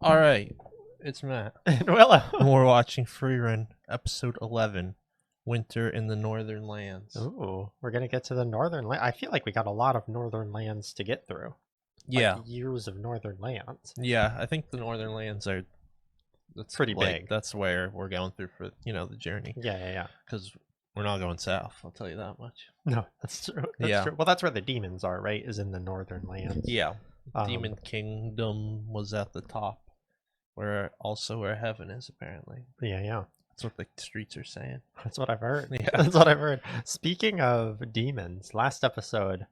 All right, it's Matt. And Willow. And we're watching Frieren, episode 11, Winter in the Northern Lands. Ooh, we're gonna get to the northern land. I feel like we got a lot of northern lands to get through. Yeah, Like years of northern lands. yeah. I think the Northern Lands are that's Pretty like, big. That's where we're going through for the journey. Yeah. Because we're not going south. I'll tell you that much. No, that's true. That's Yeah. true. Well, that's where the demons are, right? Is in the northern lands. Yeah, Um, Demon Kingdom was at the top, where heaven is apparently. Yeah. That's what the streets are saying. That's what I've heard. Yeah. That's what I've heard. Speaking of demons, last episode,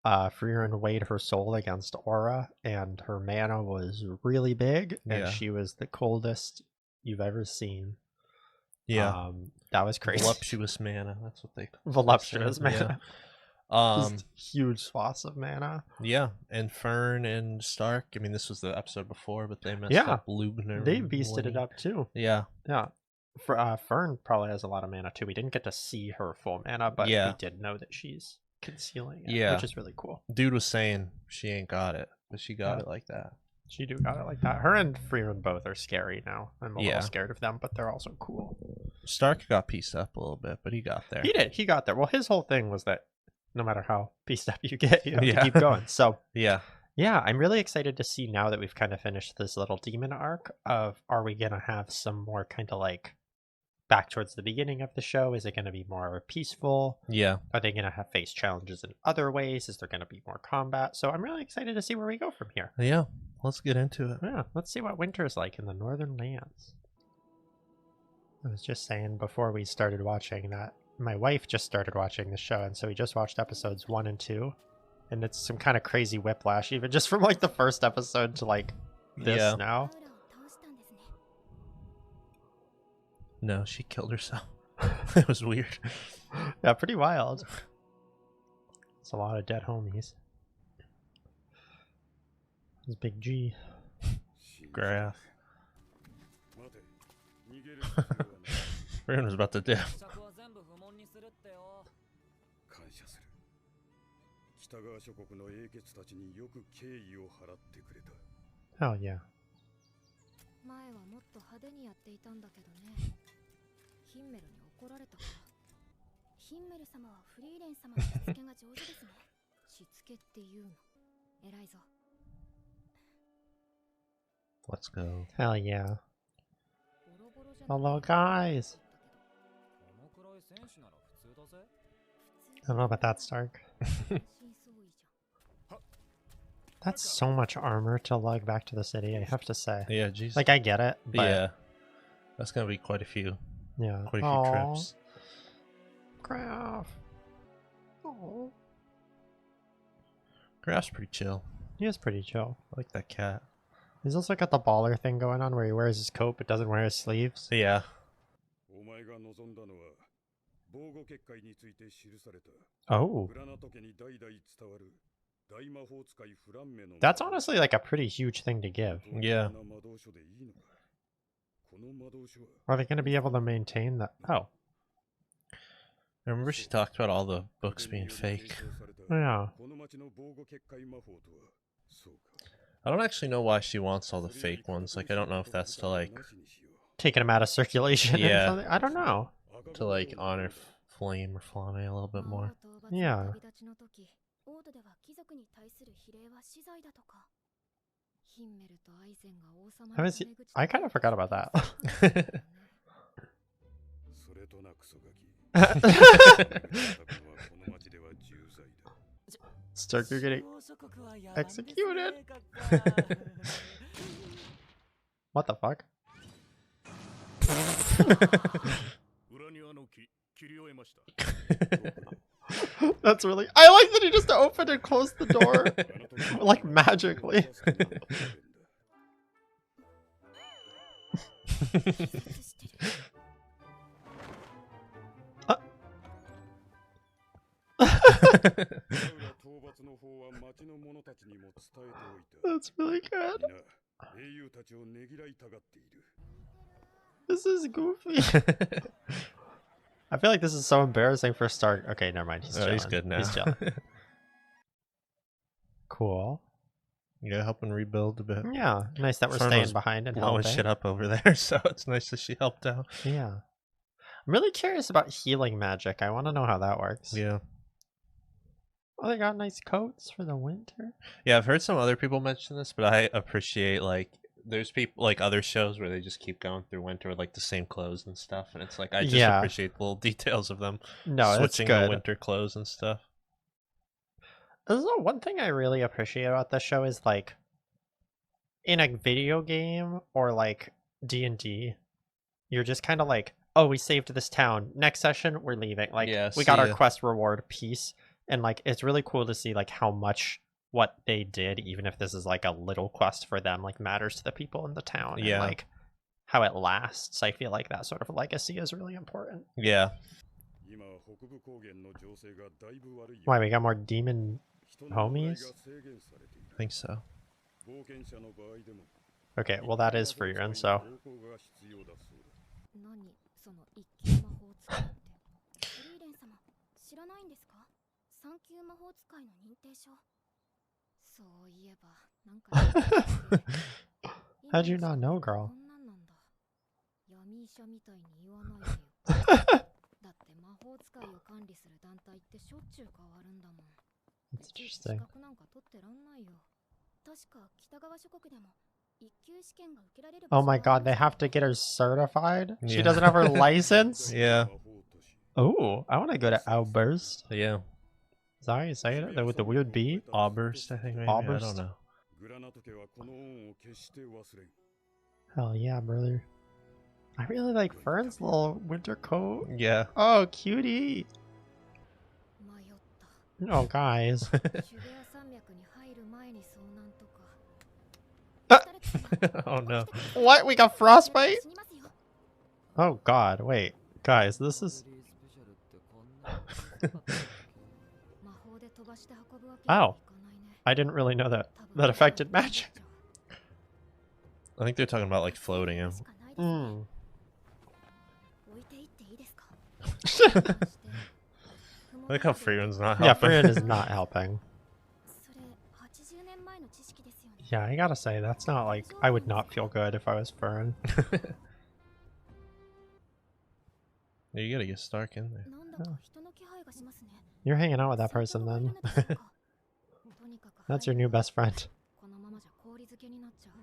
Frieren weighed her soul against Aura, and her mana was really big, and Yeah. she was the coldest you've ever seen. Yeah, That was crazy. voluptuous mana. That's what they. Voluptuous Yeah. mana. Just huge swaths of mana. Yeah, and Fern and Stark. I mean, this was the episode before, but they messed Yeah. up Lubner. They beasted it up too. Yeah, Yeah. Fern probably has a lot of mana too. We didn't get to see her full mana, but Yeah. we did know that she's concealing it, Yeah. which is really cool. dude was saying she ain't got it, but she got Yeah. it like that. She do got it like that. Her and Frieren both are scary now. I'm a Yeah. little scared of them, but they're also cool. Stark got pieced up a little bit, but he got there. He did. He got there. Well, his whole thing was that no matter how pieced up you get, you have Yeah. to keep going. So Yeah, yeah, I'm really excited to see now that we've kind of finished this little demon arc of, are we going to have some more kind of like back towards the beginning of the show? Is it going to be more peaceful? yeah, Are they going to have face challenges in other ways? Is there going to be more combat? So I'm really excited to see where we go from here. yeah. Let's get into it. Yeah, let's see what winter is like in the northern lands. I was just saying before we started watching that my wife just started watching the show, and so we just watched episodes 1 and 2, and it's some kind of crazy whiplash, even just from like the first episode to like this Yeah. now. No, she killed herself. It was weird. Yeah, pretty wild. It's a lot of dead homies. It's Big G. Graph. Frieren was about to dip. 感謝する。北側諸国の英傑たちによく敬意を払ってくれた。 Hell yeah. 前はもっと派手にやっていたんだけどね。ヒンメルに怒られたから。ヒンメル様はフリーレン様のしつけが上手ですね。しつけっていうの。偉いぞ。 Let's go. Hell yeah. ボロボロじゃなくて Hello, guys. このくらい戦士なら普通だぜ。 I don't know about that, Stark. 真相違じゃん。 That's so much armor to lug back to the city, I have to say. Yeah, jeez. Like, I get it, but yeah, that's gonna be quite a few yeah. trips. KRAFT. Oh, Graph's pretty chill. he is pretty chill. I like that cat. He's also got the baller thing going on where he wears his coat but doesn't wear his sleeves. Yeah. お前が望んだのは防護結界について記された Oh, グラナト家に代々伝わる大魔法使いフランメの that's honestly like a pretty huge thing to give. どん Yeah. な魔導書でいいのかこの魔導書は Are they going to be able to maintain that? Oh, I remember she talked about all the books being fake. yeah. この町の防護結界魔法とはそうか I don't actually know why she wants all the fake ones. Like, I don't know if that's to like Taking him out of circulation. and Yeah. something. I don't know. honor Flame or Flame a little bit more. Yeah. 旅立ちの時、オードでは貴族に対する比例は死罪だとか。ヒンメルとアイゼンが王様 I の was, タメ口 I kind of forgot about that. それとなクソガキこの町では重罪だ Stark, you're getting executed. What the fuck? 裏庭の木切り終えました That's really. I like that he just opened and closed the door like magically. That's really good. 英雄たちをねぎらいたがっている This is goofy. I feel like this is so embarrassing for Stark. Okay, never mind. He's Oh, chilling. he's good now. He's chilling. Cool. Yeah, helping rebuild a bit. Yeah, nice that we're Fern staying was behind and blowing helping. shit up over there, so it's nice that she helped out. Yeah. I'm really curious about healing magic. I want to know how that works. Yeah. Oh, they got nice coats for the winter. Yeah, I've heard some other people mention this, but I appreciate, like, there's people, like, other shows where they just keep going through winter with, like, the same clothes and stuff, and it's like, I just Yeah. appreciate the little details of them No, it's switching to good. winter clothes and stuff. Also, one thing I really appreciate about this show is, like, in a video game or, like, D&D, you're just kind of like, oh, we saved this town. Next session, we're leaving. Like, Yeah, we got see our ya. quest reward piece. And, like, it's really cool to see, like, how much what they did, even if this is, like, a little quest for them, like, matters to the people in the town. Yeah. And, like, how it lasts. I feel like that sort of legacy is really important. Yeah. 今北部高原の情勢がだいぶ悪いよ。 Why, we got more demon 人の往来 homies? が制限されている I think so. 冒険者の場合でも Okay, well, that is Frieren, so. 同行が必要だそうだ。何その一級魔法使いってフリーレン様知らないんですか？三級魔法使いの認定証。そういえばなんか How'd you not know, こ girl? んなんなんだ。闇医者みたいに言わないでよ。だって魔法使いを管理する団体ってしょっちゅう変わるんだもん。 That's いちいち interesting. 資格なんか取ってらんないよ。確か北側諸国でも一級試験が受けられる場 Oh 所 my がある god, they んだ have to get her certified? She Yeah. doesn't have her license? Yeah. Oh, I want to go to Outburst. Yeah. Is that how you say it? With the weird B? Auburst, I think, maybe. I Auburst? don't know. グラナト家はこの恩を決して忘れん。 Hell yeah, brother. I really like Fern's little winter coat. Yeah. Oh, cutie. 迷った Oh, guys. シュベア山脈に入る前に遭難とか Oh no. What? We got frostbite? Oh god, wait. Guys, this is... 魔法で飛ばして運ぶわけ Ow. にはいかないね I didn't really know that. That affected magic. I think they're talking about, like, floating him. しかないですね Mm. 置いていっていいですか I like how Frieren's not Yeah, helping. Frieren is not helping. それ80年前の知識ですよね Yeah, I gotta say, that's not like... I would not feel good if I was Frieren. Yeah, you gotta get Stark in there. なんだか人の気配がしますね You're hanging out with that person then. とにかく That's your new best friend. このままじゃ氷漬けになっちゃう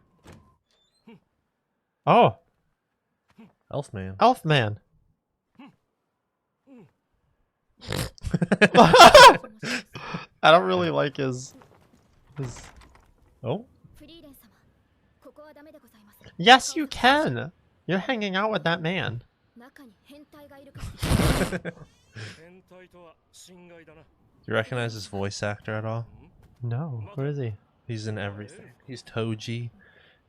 Oh, Elfman. Elfman. I don't really like his... Oh? フリーレン様ここはダメでございます Yes, you can! You're hanging out with that man. 中に変態がいるから 変態とは心外だな。 Do you recognize this voice actor at all? No, what is he? He's in everything. He's Toji.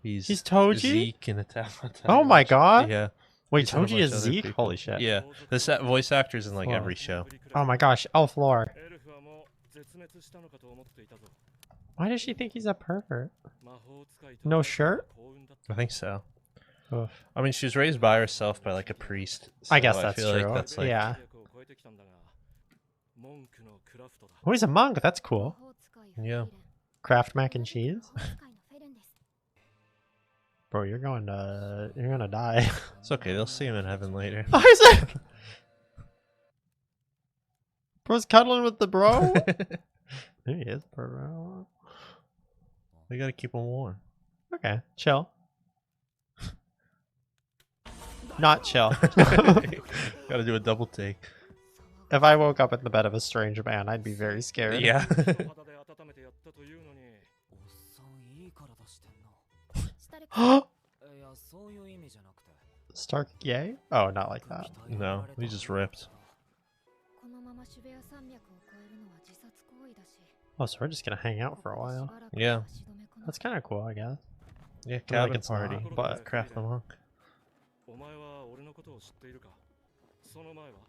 He's Toji? Zeke in Attack on Titan. Oh my god! Yeah. Wait, He's in a Toji bunch is of other Zeke? people. Holy shit. Yeah. This voice actor's in, like, Wow. every show. Oh my gosh, Elf lore. エルフはもう絶滅したのかと思っていたぞ。 Why does she think he's a pervert? 魔法使いと No shirt? 幸運だった I think so. Oof. I mean, she was raised by herself by, like, a priest. I guess so that's feel like true. that's, like, Yeah. 力を超えてきたんだが、文句のクラフトだ。 Oh, he's a monk. That's 魔 cool. 法使いフリーレン Yeah. Kraft mac and cheese? 魔法使いのフェレンです Bro, you're gonna die. It's okay. They'll see him in heaven later. Oh, is it? Bro's cuddling with the bro? There he is, bro. We gotta keep him warm. Okay, chill. Not chill. Gotta do a double take. If I woke up in the bed of a strange man, I'd be very scared. Yeah. 肌で温めてやったというのに。おっさんいい体してんな。下でいや、そういう意味じゃなくて。 Stark gay? Oh, not like that. No, he just ripped. このままシュベア山脈を越えるのは自殺行為だし Oh, so we're just gonna hang out for a while. Yeah. That's kind of cool, I guess. Yeah, feel like cabin it's not, party. but- Craft the monk. お前は俺のことを知っているか？その前は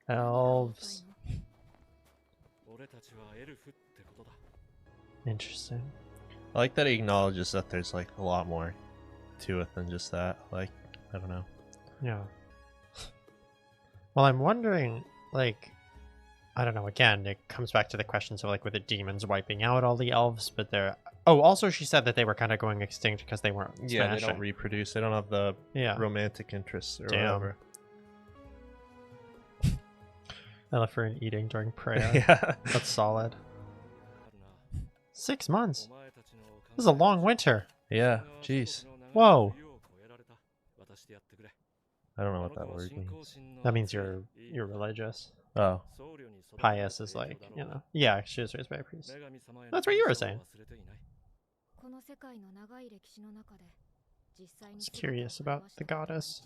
Elves. 俺たちはエルフってことだ。 Interesting. I like that he acknowledges that there's, like, a lot more to it than just that. Like, I don't know. Yeah. Well, I'm wondering, like, I don't know, again, it comes back to the questions of like with the demons wiping out all the elves, but they're oh, also she said that they were kind of going extinct because they weren't Yeah, smashing. they don't reproduce. They don't have the Yeah. romantic interests or Damn. whatever. I left for an eating during prayer. Yeah. That's solid. 6 months. This is a long winter. Yeah. Jeez. Whoa. I don't know what that word means. That means you're religious. Oh. Pious is like, you know. Yeah, she was raised by a priest. That's what you were saying. Just curious about the goddess.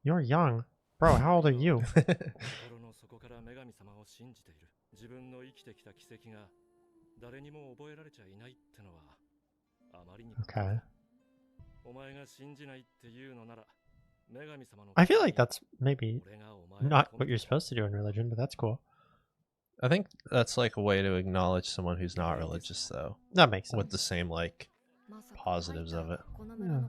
You're young. Bro, how old are you? Okay. I feel like that's maybe not what you're supposed to do in religion, but that's cool. I think that's like a way to acknowledge someone who's not religious, though, That makes sense. with the same like positives of it. Yeah.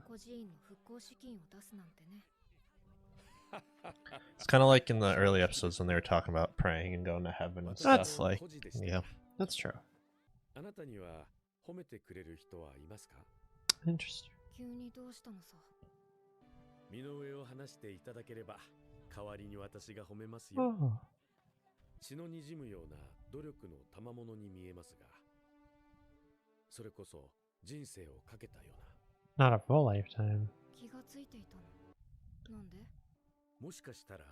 It's kind of like in the early episodes when they were talking about praying and going to heaven and That's- stuff. Like, yeah. That's true. Interesting. 身の上を話していただければ代わりに私が褒めますよ Oh. 血の滲むような努力の賜物に見えますがそれこそ人生をかけたよう Not a full lifetime. なもしかしたら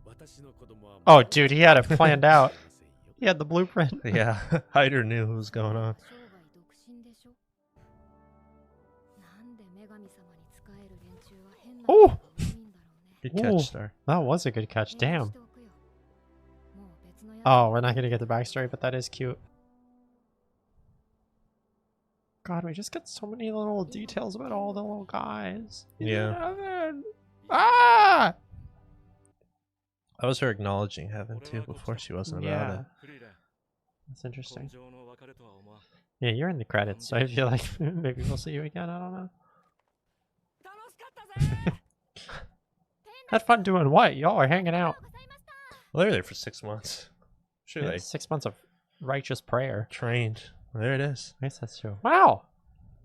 私の子供は Oh, dude, he had it planned out. He had the blueprint. Yeah. Hyder knew what was going on. Oh, Good Ooh. catch, Star. that was a good catch. Damn. Oh, we're not going to get the backstory, but that is cute. God, we just get so many little details about all the little guys. Yeah. Heaven. Ah! That was her acknowledging heaven too. Before she wasn't about Yeah. it. That's interesting. Yeah, you're in the credits, so I feel like maybe we'll see you again. I don't know. Had fun doing what? Y'all are hanging out. Well, they were there for 6 months. Sure, Yeah, they 6 months of righteous prayer. trained. There it is. I guess that's true. Wow.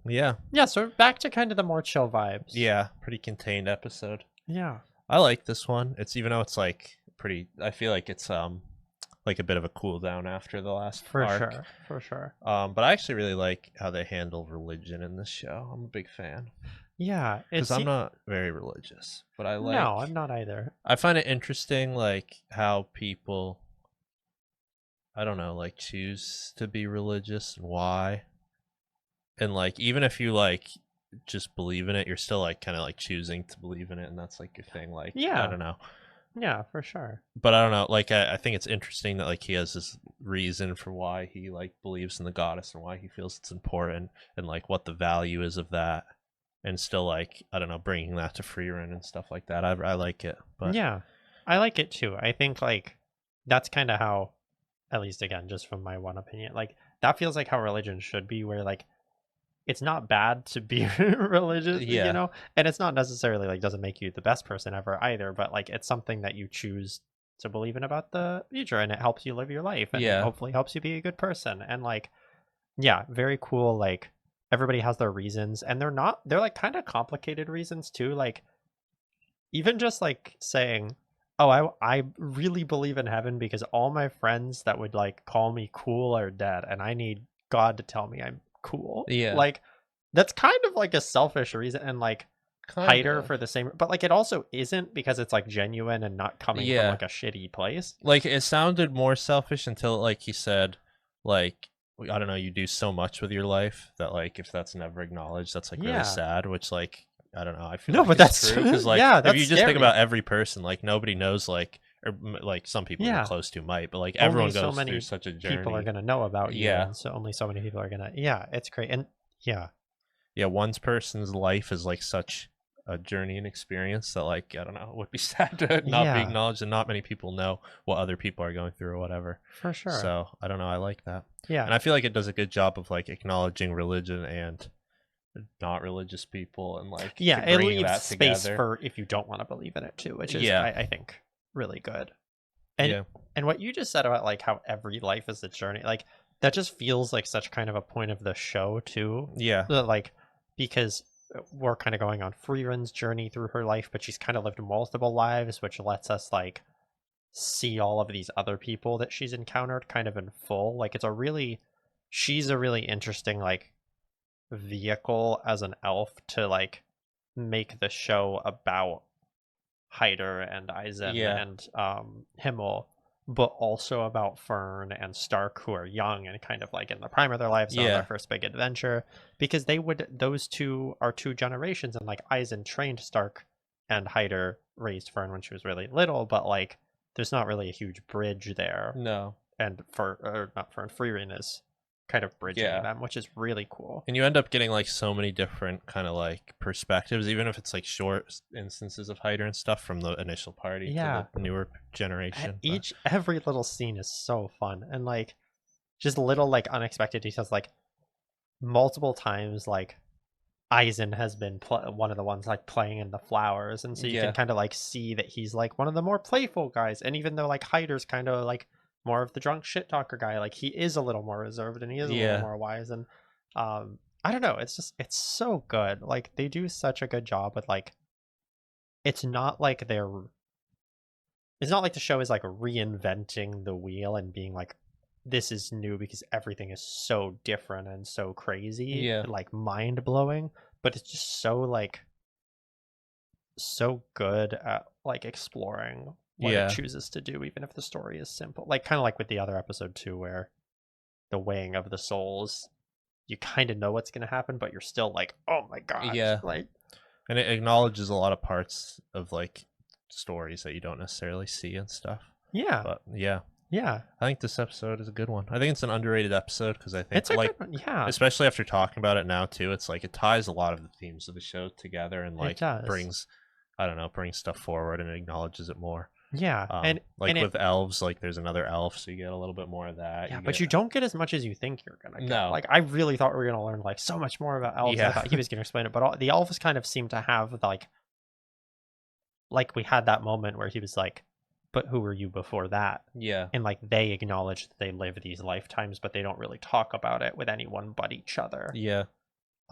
Yeah. Yeah, so back to kind of the more chill vibes. Yeah. Pretty contained episode. Yeah. I like this one. It's even though it's like pretty. I feel like it's like a bit of a cool down after the last For arc. sure. For sure. But I actually really like how they handle religion in this show. I'm a big fan Yeah. because I'm not very religious, but I like. No, I'm not either. I find it interesting, like how people, I don't know, like choose to be religious and why. And like, even if you like just believe in it, you're still like kind of like choosing to believe in it, and that's like your thing. Like, Yeah. I don't know, Yeah, for sure. but I don't know. Like, I think it's interesting that like he has this reason for why he like believes in the goddess and why he feels it's important, and like what the value is of that, and still like, I don't know, bringing that to Frieren and stuff like that. I like it, but Yeah. I like it too. I think like that's kind of how, at least again, just from my one opinion, like that feels like how religion should be, where like it's not bad to be religious, Yeah. you know, and it's not necessarily like doesn't make you the best person ever either, but like it's something that you choose to believe in about the future, and it helps you live your life, and Yeah. hopefully helps you be a good person. And like, yeah, very cool. Like everybody has their reasons, and they're like kind of complicated reasons too. Like even just like saying, oh, I really believe in heaven because all my friends that would like call me cool are dead, and I need God to tell me I'm cool. Yeah. Like that's kind of like a selfish reason, and like Hyder kinda. for the same, but like it also isn't, because it's like genuine and not coming Yeah. from like a shitty place. Like it sounded more selfish until like he said, like, I don't know, you do so much with your life that like if that's never acknowledged, that's like Yeah. really sad. Which like, I don't know, I feel No, like but it's that's true, because like yeah, if that's you just scary. think about every person, like nobody knows, like, or like some people Yeah. you're close to might, but like Only everyone so goes many through such a journey. People are gonna know about you, Yeah. and so only so many people are gonna. Yeah, it's great, and yeah, Yeah, one person's life is like such a journey and experience that like, I don't know, it would be sad to not be Yeah. acknowledged, and not many people know what other people are going through or whatever. for sure. So I don't know, I like that. yeah, And I feel like it does a good job of like acknowledging religion and not religious people, and like yeah, it bringing leaves that space together. for if you don't want to believe in it too, which is Yeah. I think really good. And Yeah. and what you just said about like how every life is a journey, like that just feels like such kind of a point of the show too. Yeah. Like because we're kind of going on Frieren's journey through her life, but she's kind of lived multiple lives, which lets us like see all of these other people that she's encountered kind of in full. Like she's a really interesting like vehicle as an elf to like make the show about Hyder and Eisen Yeah. and Himmel, but also about Fern and Stark, who are young and kind of like in the prime of their lives on Yeah. their first big adventure, because those two are two generations, and like Eisen trained Stark and Hyder raised Fern when she was really little, but like there's not really a huge bridge there, No. and not Fern, Frieren is kind of bridging Yeah. them, which is really cool. And you end up getting like so many different kind of like perspectives, even if it's like short instances of Hyder and stuff from the initial party Yeah. to the newer generation. Every little scene is so fun, and like just little like unexpected details, like multiple times like Eisen has been one of the ones like playing in the flowers, and so you Yeah. can kind of like see that he's like one of the more playful guys, and even though like Hyder's kind of like more of the drunk shit talker guy, like he is a little more reserved and he is a Yeah. little more wise, and I don't know, it's so good. Like they do such a good job with like it's not like the show is like reinventing the wheel and being like this is new, because everything is so different and so crazy, Yeah. and, like mind-blowing, but it's just so like so good at like exploring what Yeah. it chooses to do, even if the story is simple, like kind of like with the other episode too, where the weighing of the souls, you kind of know what's going to happen, but you're still like, oh my gosh. Yeah. Like, And it acknowledges a lot of parts of like stories that you don't necessarily see and stuff. yeah. But yeah, Yeah. I think this episode is a good one. I think it's an underrated episode because I think It's a like good one. Yeah. especially after talking about it now too, it's like it ties a lot of the themes of the show together and like does. brings stuff forward and acknowledges it more. Yeah. And and with elves, like there's another elf, so you get a little bit more of that. yeah, but you don't get as much as you think you're gonna get. No. Like I really thought we were gonna learn like so much more about elves. Yeah. I thought he was gonna explain it, but the elves kind of seem to have like we had that moment where he was like, "But who were you before that?" Yeah. And like they acknowledge that they live these lifetimes, but they don't really talk about it with anyone but each other. Yeah.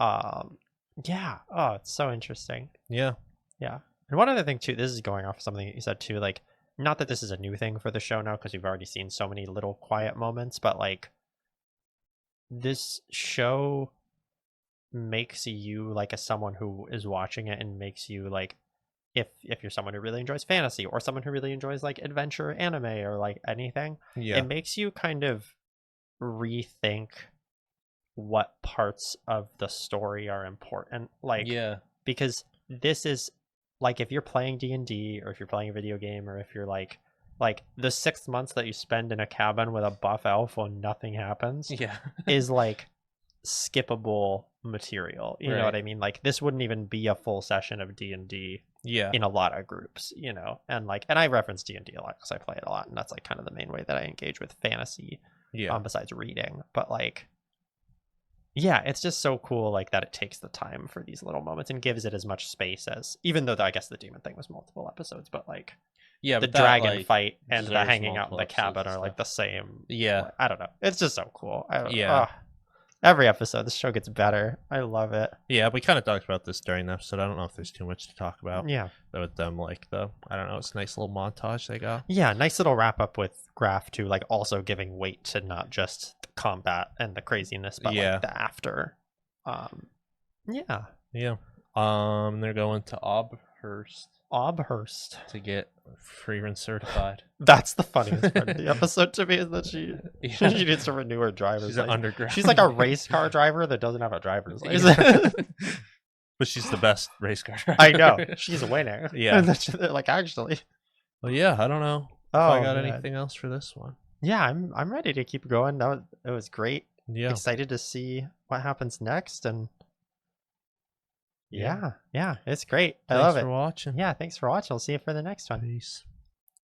Yeah. Oh, it's so interesting. Yeah. Yeah. And one other thing too, this is going off something that you said too, like not that this is a new thing for the show now, because we've already seen so many little quiet moments, but like this show makes you like as someone who is watching it, and makes you like if you're someone who really enjoys fantasy or someone who really enjoys like adventure anime or like anything, Yeah. it makes you kind of rethink what parts of the story are important, like Yeah. because this is like if you're playing D&D or if you're playing a video game, or if you're like the 6 months that you spend in a cabin with a buff elf when nothing happens Yeah. is like skippable material, you know Right. what I mean? Like this wouldn't even be a full session of D&D Yeah. in a lot of groups, you know. And I reference D&D a lot because I play it a lot, and that's like kind of the main way that I engage with fantasy, Yeah. besides reading. But like yeah, it's just so cool like that it takes the time for these little moments and gives it as much space as, even though I guess the demon thing was multiple episodes, but like Yeah. the but that, dragon like, fight and the deserves hanging out in multiple the episodes cabin and are like stuff. the same. Yeah. Like, I don't know. It's just so cool. Yeah. Every episode, this show gets better. I love it. Yeah, we kind of talked about this during the episode. I don't know if there's too much to talk about. Yeah. With them, like I don't know, it's a nice little montage they got. Yeah, nice little wrap up with KRAFT too, like also giving weight to not just the combat and the craziness, but Yeah. like the after. Yeah. Yeah. They're going to Obhurst Obhurst. to get Frieren certified. That's the funniest part of the episode to me, is that she Yeah. needs to renew her driver's She's an license. underground. She's like a race car driver that doesn't have a driver's Yeah. license. But she's the best race car driver. I know. She's winning. Yeah. And they're like, actually. Well, yeah, I don't know if Oh, I got man. anything else for this one. Yeah, I'm ready to keep going. It was great. Yeah. Excited to see what happens next, and Yeah. yeah, it's great. I Thanks love for it. watching. Yeah, thanks for watching. I'll see you for the next one. Peace.